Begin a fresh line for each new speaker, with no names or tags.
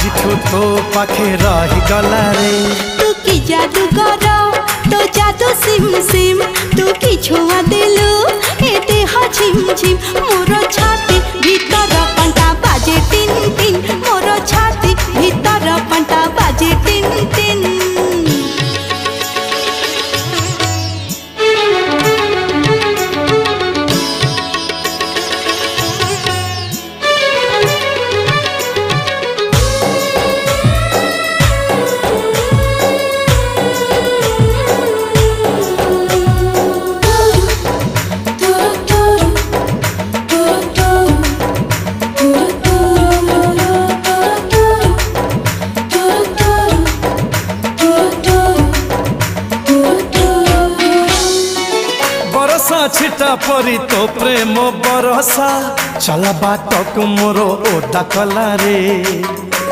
तो पाखे रही गला रे।
तू की जादू कर तो जादू सिम सिम तू की छुआ दिलु ए देह झिम झिम मोर छाती भीतर पंटा बाजे टिन टिन मोर छाती भीतर पंटा बाजे टिन टिन।
छिटा परी तो प्रेम बरसा चला बाटक मोर ओदा कला रे।